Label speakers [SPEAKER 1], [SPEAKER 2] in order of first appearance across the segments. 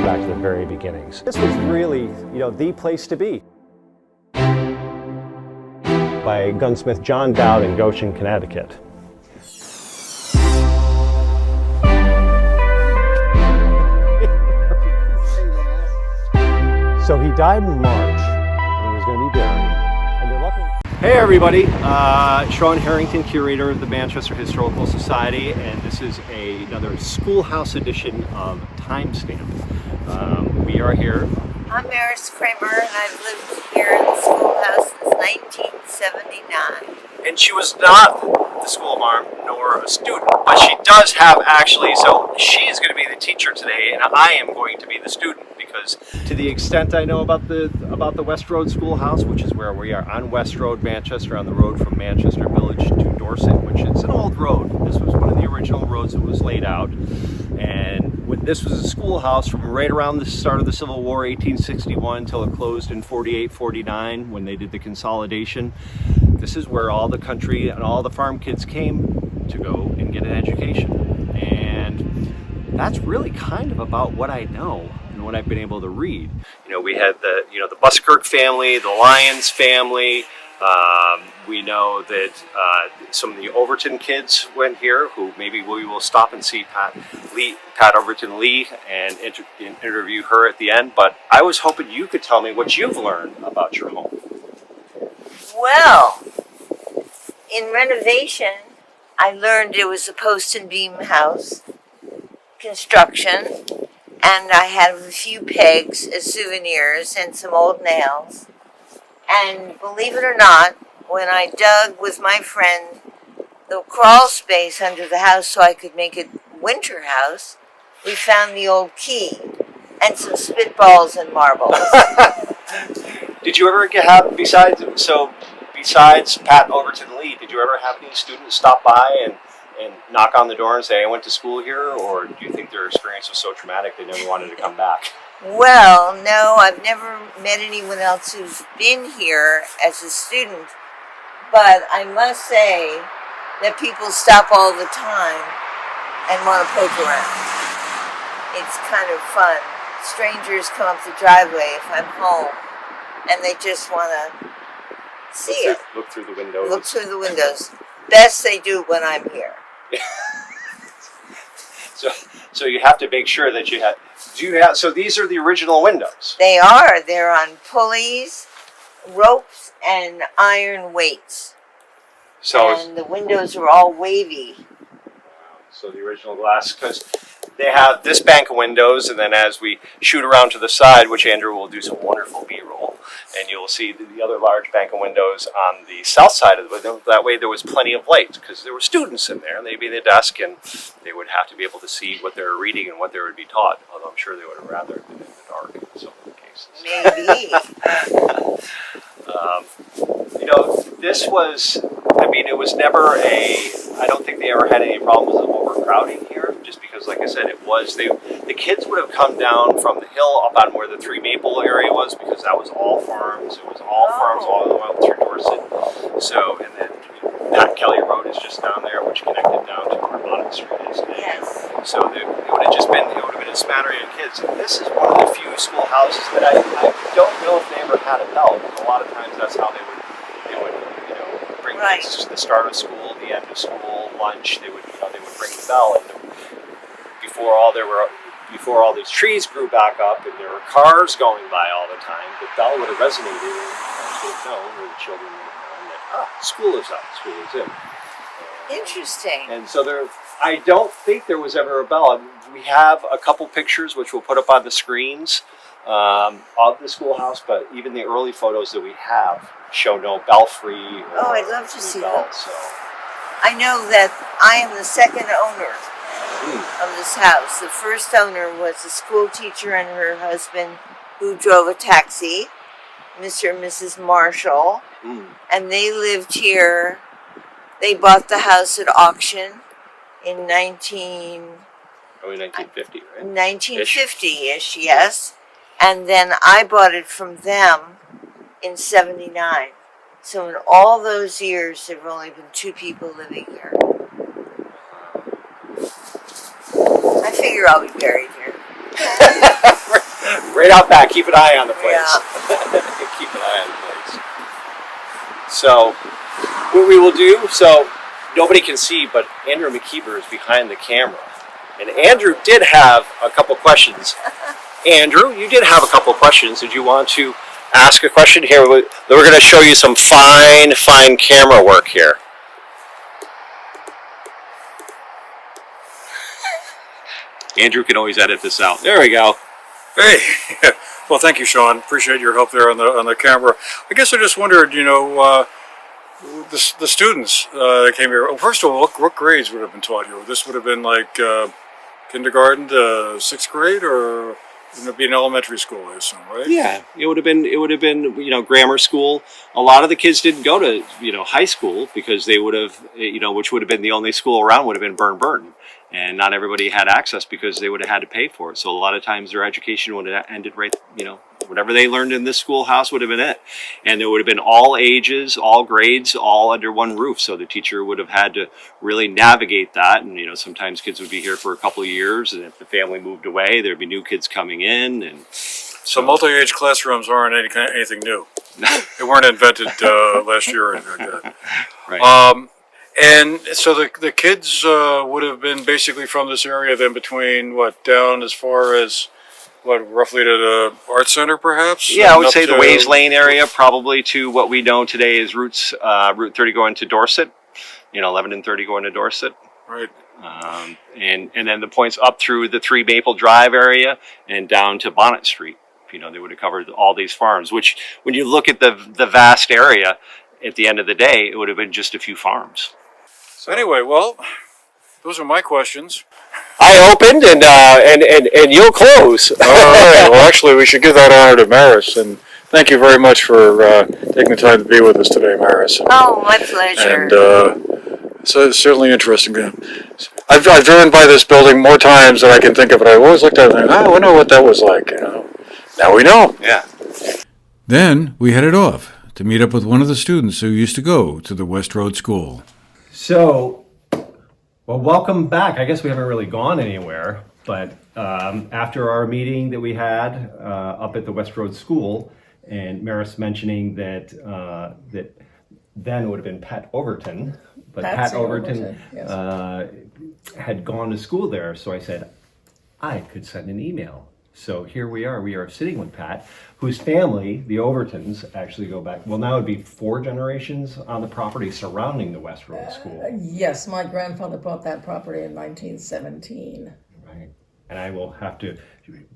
[SPEAKER 1] back to the very beginnings. This was really, the place to be. By gunsmith John Dowd in Goshen, Connecticut. So he died in March, and he was going to be buried. And they're lucky. Hey everybody, Sean Harrington, curator of the Manchester Historical Society, and this is another Schoolhouse edition of Timestamp. We are here.
[SPEAKER 2] I'm Maris Kramer, and I've lived here in the schoolhouse since 1979.
[SPEAKER 1] And she was not the school marm nor a student, but she does have actually, so she is going to be the teacher today, and I am going to be the student, because to the extent I know about the West Road Schoolhouse, which is where we are on West Road, Manchester, on the road from Manchester Village to Dorset, which is an old road. This was one of the original roads that was laid out. And this was a schoolhouse from right around the start of the Civil War, 1861, until it closed in 48, 49, when they did the consolidation. This is where all the country and all the farm kids came to go and get an education. And that's really kind of about what I know and what I've been able to read. We had the Buskirk family, the Lyons family. We know that some of the Overton kids went here, who maybe we will stop and see Pat Overton Lee, and interview her at the end. But I was hoping you could tell me what you've learned about your home.
[SPEAKER 2] Well, in renovation, I learned it was a post and beam house construction, and I had a few pegs as souvenirs and some old nails. And believe it or not, when I dug with my friend the crawl space under the house so I could make it winter house, we found the old key and some spitballs and marbles.
[SPEAKER 1] Did you ever have, besides Pat Overton Lee, did you ever have any students stop by and knock on the door and say, I went to school here? Or do you think their experience was so traumatic they never wanted to come back?
[SPEAKER 2] Well, no, I've never met anyone else who's been here as a student, but I must say that people stop all the time and want to poke around. It's kind of fun. Strangers come up the driveway if I'm home, and they just want to see it.
[SPEAKER 1] Look through the windows.
[SPEAKER 2] Look through the windows. Best they do when I'm here.
[SPEAKER 1] So you have to make sure that you have. So these are the original windows.
[SPEAKER 2] They are. They're on pulleys, ropes, and iron weights. And the windows are all wavy.
[SPEAKER 1] So the original glass, because they have this bank of windows, and then as we shoot around to the side, which Andrew will do some wonderful B-roll, and you'll see the other large bank of windows on the south side of the window. That way there was plenty of light, because there were students in there, and they'd be in the desk, and they would have to be able to see what they were reading and what they would be taught, although I'm sure they would have rather been in the dark in some of the cases.
[SPEAKER 2] Maybe.
[SPEAKER 1] This was, it was never I don't think they ever had any problems with overcrowding here, just because, like I said, the kids would have come down from the hill up on where the Three Maple area was, because that was all farms. It was all farms all the way up through Dorset. So, and then Pat Kelly Road is just down there, which connected down to where Bonnet Street is today.
[SPEAKER 2] Yes.
[SPEAKER 1] So it would have been a smattering of kids. And this is one of the few schoolhouses that I don't know if they ever had a bell. A lot of times that's how they would bring kids to the start of school, the end of school, lunch. They would ring the bell, and before all these trees grew back up and there were cars going by all the time, the bell would have resonated, and parents would have known, or the children would have known that school is up, school is in.
[SPEAKER 2] Interesting.
[SPEAKER 1] And so I don't think there was ever a bell. We have a couple pictures which we'll put up on the screens of the schoolhouse, but even the early photos that we have show no belfry.
[SPEAKER 2] I'd love to see that.
[SPEAKER 1] So.
[SPEAKER 2] I know that I am the second owner of this house. The first owner was a school teacher and her husband who drove a taxi, Mr. and Mrs. Marshall, and they lived here. They bought the house at auction in
[SPEAKER 1] 1950, right?
[SPEAKER 2] 1950-ish, yes. And then I bought it from them in 79. So in all those years, there have only been 2 people living here. I figure I'll be buried here.
[SPEAKER 1] Right out back. Keep an eye on the place.
[SPEAKER 2] Yeah.
[SPEAKER 1] Keep an eye on the place. So, what we will do, so nobody can see, but Andrew McKeever is behind the camera. And Andrew did have a couple questions. Andrew, you did have a couple questions. Did you want to ask a question here? We're going to show you some fine camera work here. Andrew can always edit this out. There we go.
[SPEAKER 3] Hey, well, thank you, Sean. Appreciate your help there on the camera. I guess I just wondered, the students that came here. Well, first of all, what grades would have been taught here? This would have been like kindergarten to 6th grade, or would it be an elementary school? I assume, right?
[SPEAKER 1] Yeah, it would have been grammar school. A lot of the kids didn't go to high school because they would have which would have been the only school around would have been Burton. And not everybody had access because they would have had to pay for it. So a lot of times their education would have ended right, whatever they learned in this schoolhouse would have been it. And there would have been all ages, all grades, all under one roof. So the teacher would have had to really navigate that. And, sometimes kids would be here for a couple of years. And if the family moved away, there'd be new kids coming in. And
[SPEAKER 3] so multi-age classrooms aren't anything new. They weren't invented last year or anything like that.
[SPEAKER 1] Right.
[SPEAKER 3] And so the kids would have been basically from this area, then between down as far as roughly to the art center, perhaps.
[SPEAKER 1] Yeah, I would say the Waves Lane area, probably to what we know today is Route 30 going to Dorset. 11 and 30 going to Dorset.
[SPEAKER 3] Right.
[SPEAKER 1] And then the points up through the 3 Maple Drive area and down to Bonnet Street. They would have covered all these farms. Which, when you look at the vast area, at the end of the day, it would have been just a few farms.
[SPEAKER 3] So anyway, well, those are my questions.
[SPEAKER 1] I opened and you'll close.
[SPEAKER 3] All right. Well, actually, we should give that honor to Maris, and thank you very much for taking the time to be with us today, Maris.
[SPEAKER 2] Oh, my pleasure.
[SPEAKER 3] And so it's certainly interesting. I've driven by this building more times than I can think of it. I always looked at it and think, I wonder what that was like. Now we know.
[SPEAKER 1] Yeah.
[SPEAKER 4] Then we headed off to meet up with one of the students who used to go to the West Road School.
[SPEAKER 5] So, well, welcome back. I guess we haven't really gone anywhere, but after our meeting that we had up at the West Road School, and Maris mentioning that that then would have been Pat Overton, but
[SPEAKER 6] Patsy
[SPEAKER 5] Pat Overton
[SPEAKER 6] yes.
[SPEAKER 5] had gone to school there, so I said I could send an email. So here we are. We are sitting with Pat, whose family, the Overtons, actually go back. Well, now it would be 4 generations on the property surrounding the West Road School.
[SPEAKER 6] Yes, my grandfather bought that property in 1917.
[SPEAKER 5] Right. And I will have to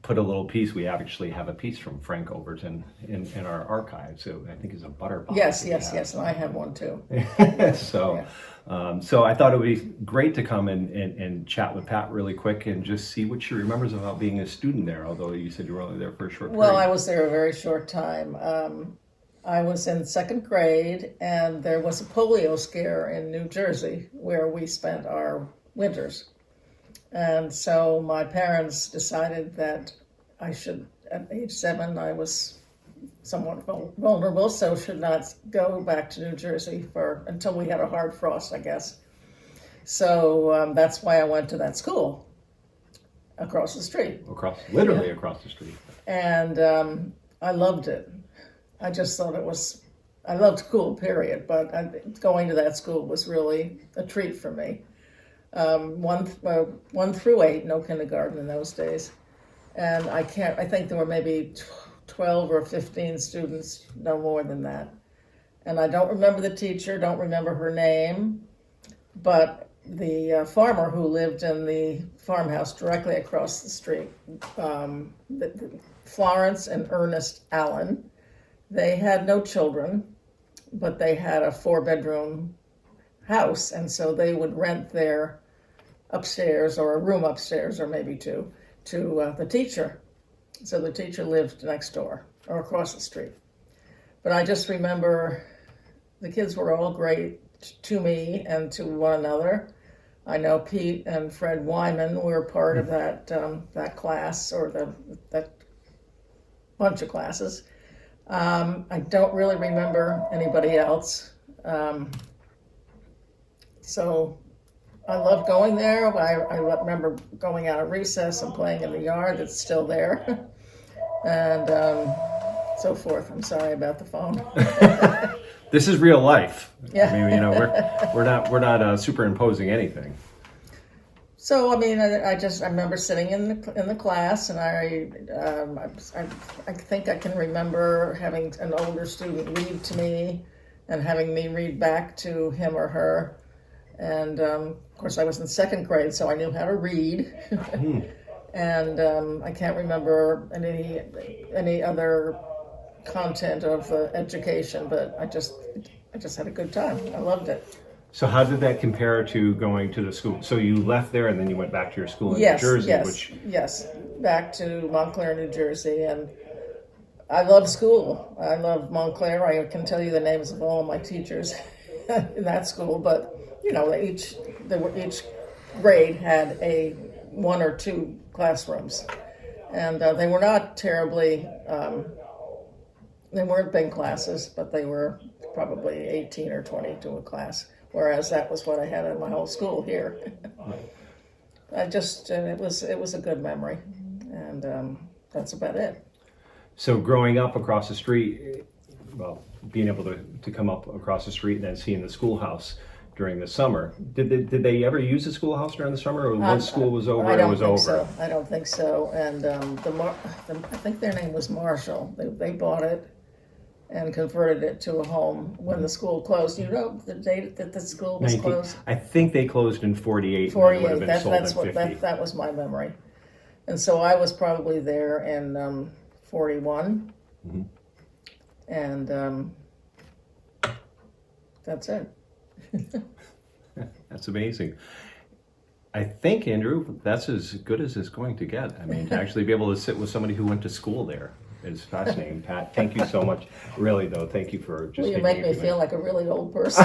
[SPEAKER 5] put a little piece. We actually have a piece from Frank Overton in our archive. So I think it's a butter box.
[SPEAKER 6] Yes, and I have one too.
[SPEAKER 5] So.
[SPEAKER 6] Yeah.
[SPEAKER 5] So I thought it would be great to come and chat with Pat really quick and just see what she remembers about being a student there, although you said you were only there for a short period.
[SPEAKER 6] Well, I was there a very short time. I was in 2nd grade, and there was a polio scare in New Jersey where we spent our winters. And so my parents decided that I should, at age 7, I was somewhat vulnerable, so should not go back to New Jersey until we had a hard frost, I guess. So that's why I went to that school across the street.
[SPEAKER 5] Literally across the street.
[SPEAKER 6] And I loved it. I just thought I loved school, period, but going to that school was really a treat for me. 1 through 8, no kindergarten in those days. And I think there were maybe 12 or 15 students, no more than that. And I don't remember the teacher, don't remember her name, but the farmer who lived in the farmhouse directly across the street, Florence and Ernest Allen, they had no children, but they had a 4-bedroom house, and so they would rent their upstairs, or a room upstairs, or maybe 2, to the teacher. So the teacher lived next door or across the street. But I just remember the kids were all great to me and to one another. I know Pete and Fred Wyman were part of that class, or that bunch of classes. I don't really remember anybody else. So I loved going there. I remember going out of recess and playing in the yard that's still there. and so forth. I'm sorry about the phone.
[SPEAKER 5] This is real life.
[SPEAKER 6] Yeah.
[SPEAKER 5] I mean, you know, we're not superimposing anything.
[SPEAKER 6] So I mean, I remember sitting in the class, and I think I can remember having an older student read to me, and having me read back to him or her. And of course, I was in second grade, so I knew how to read. And I can't remember any other content of education, but I just had a good time. I loved it.
[SPEAKER 5] So how did that compare to going to the school? So you left there and then you went back to your school in New Jersey,
[SPEAKER 6] Yes, back to Montclair, New Jersey, and I love school. I love Montclair. I can tell you the names of all of my teachers in that school, but you know, each grade had one or two classrooms, and they were not terribly. They weren't big classes, but they were probably 18 or 20 to a class. Whereas that was what I had in my whole school here. It was a good memory, and that's about it.
[SPEAKER 5] So growing up across the street, well, being able to come up across the street and then seeing the schoolhouse during the summer. Did they ever use the schoolhouse during the summer, or once school was over, it was over?
[SPEAKER 6] So. I don't think so. And I think their name was Marshall. They bought it and converted it to a home when the school closed. You know the date that the school was closed?
[SPEAKER 5] I think they closed in 48.
[SPEAKER 6] 48. That was my memory. And so I was probably there in 41.
[SPEAKER 5] Mm-hmm.
[SPEAKER 6] And that's it.
[SPEAKER 5] That's amazing. I think, Andrew, that's as good as it's going to get. I mean, to actually be able to sit with somebody who went to school there is fascinating. Pat, thank you so much. Really, though, thank you for just...
[SPEAKER 6] Well, you make me feel like a really old person.